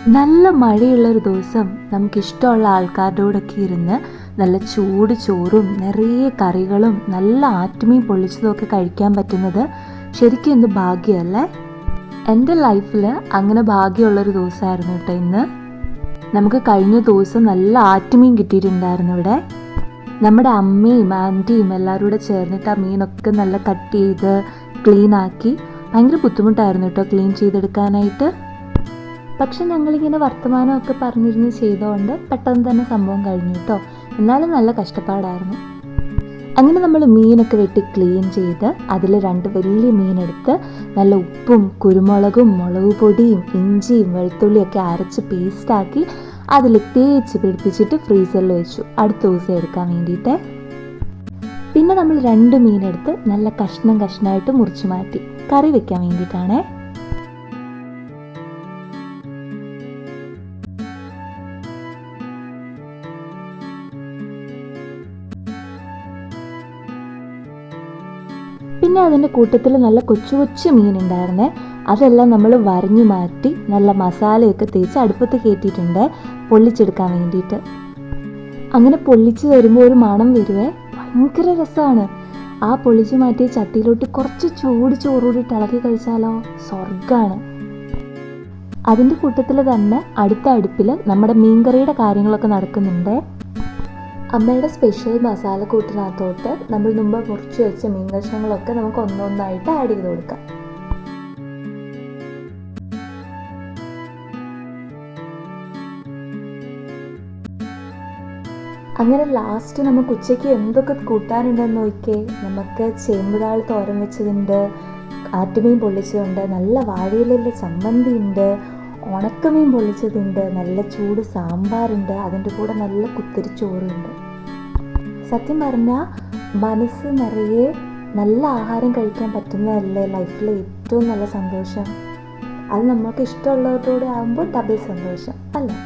നല്ല മഴയുള്ളൊരു ദിവസം നമുക്കിഷ്ടമുള്ള ആൾക്കാരുടെ കൂടെയൊക്കെ ഇരുന്ന് നല്ല ചൂട് ചോറും നിറയെ കറികളും നല്ല ആറ്റുമീൻ പൊള്ളിച്ചതുമൊക്കെ കഴിക്കാൻ പറ്റുന്നത് ശരിക്കും എന്ത് ഭാഗ്യമല്ലേ. എൻ്റെ ലൈഫിൽ അങ്ങനെ ഭാഗ്യമുള്ളൊരു ദിവസമായിരുന്നു കേട്ടോ ഇന്ന്. നമുക്ക് കഴിഞ്ഞ ദിവസം നല്ല ആറ്റുമീൻ കിട്ടിയിട്ടുണ്ടായിരുന്നു ഇവിടെ. നമ്മുടെ അമ്മയും ആൻറ്റിയും എല്ലാവരും കൂടെ ചേർന്നിട്ട് ആ മീനൊക്കെ നല്ല കട്ട് ചെയ്ത് ക്ലീനാക്കി. ഭയങ്കര ബുദ്ധിമുട്ടായിരുന്നു കേട്ടോ ക്ലീൻ ചെയ്തെടുക്കാനായിട്ട്. പക്ഷെ ഞങ്ങളിങ്ങനെ വർത്തമാനമൊക്കെ പറഞ്ഞിരുന്ന് ചെയ്തുകൊണ്ട് പെട്ടെന്ന് തന്നെ സംഭവം കഴിഞ്ഞു കേട്ടോ. എന്നാലും നല്ല കഷ്ടപ്പാടായിരുന്നു. അങ്ങനെ നമ്മൾ മീനൊക്കെ വെട്ടി ക്ലീൻ ചെയ്ത് അതിൽ 2 വലിയ മീനെടുത്ത് നല്ല ഉപ്പും കുരുമുളകും മുളക് പൊടിയും ഇഞ്ചിയും വെളുത്തുള്ളിയൊക്കെ അരച്ച് പേസ്റ്റാക്കി അതിൽ തേച്ച് പിടിപ്പിച്ചിട്ട് ഫ്രീസറിൽ വെച്ചു അടുത്ത ദിവസം എടുക്കാൻ വേണ്ടിയിട്ട്. പിന്നെ നമ്മൾ 2 മീനെടുത്ത് നല്ല കഷ്ണമായിട്ട് മുറിച്ച് മാറ്റി കറി വെക്കാൻ വേണ്ടിയിട്ടാണേ. പിന്നെ അതിൻ്റെ കൂട്ടത്തിൽ നല്ല കൊച്ചു മീനുണ്ടായിരുന്നേ. അതെല്ലാം നമ്മൾ വരഞ്ഞു മാറ്റി നല്ല മസാലയൊക്കെ തേച്ച് അടുപ്പത്ത് കയറ്റിയിട്ടുണ്ട് പൊള്ളിച്ചെടുക്കാൻ വേണ്ടിയിട്ട്. അങ്ങനെ പൊള്ളിച്ച് വരുമ്പോൾ ഒരു മണം വരുവേ, ഭയങ്കര രസമാണ്. ആ പൊള്ളിച്ച് മാറ്റിയ ചട്ടിയിലോട്ട് കുറച്ച് ചൂട് ചോറൂടിയിട്ട് ഇളക്കി കഴിച്ചാലോ സ്വർഗ്ഗമാണ്. അതിൻ്റെ കൂട്ടത്തിൽ തന്നെ അടുത്ത അടുപ്പിൽ നമ്മുടെ മീൻകറിയുടെ കാര്യങ്ങളൊക്കെ നടക്കുന്നുണ്ട്. അമ്മയുടെ സ്പെഷ്യൽ മസാല കൂട്ടിനകത്തോട്ട് നമ്മൾ മുമ്പ് മുറിച്ച് വെച്ച മീൻ കഷ്ണങ്ങളൊക്കെ നമുക്ക് ഒന്നൊന്നായിട്ട് ആഡ് ചെയ്ത് കൊടുക്കാം. അങ്ങനെ ലാസ്റ്റ് നമുക്ക് ഉച്ചയ്ക്ക് എന്തൊക്കെ കൂട്ടാനുണ്ടെന്ന് നോക്കിയേ. നമുക്ക് ചേമ്പുതാൾ തോരൻ വെച്ചതുണ്ട്, ആറ്റുമീൻ പൊള്ളിച്ചതുണ്ട്, നല്ല വാഴയിലയിലെ ചമ്മന്തി ഉണ്ട്, ഉണക്കമീൻ പൊള്ളിച്ചതുണ്ട്, നല്ല ചൂട് സാമ്പാറുണ്ട്, അതിൻ്റെ കൂടെ നല്ല കുത്തിരി ചോറുണ്ട്. സത്യം പറഞ്ഞാൽ മനസ്സ് നിറയെ നല്ല ആഹാരം കഴിക്കാൻ പറ്റുന്നതല്ലേ ലൈഫിലെ ഏറ്റവും നല്ല സന്തോഷം. അത് നമുക്ക് ഇഷ്ടമുള്ളവരോടെ ആകുമ്പോൾ ഡബിൾ സന്തോഷം അല്ലേ.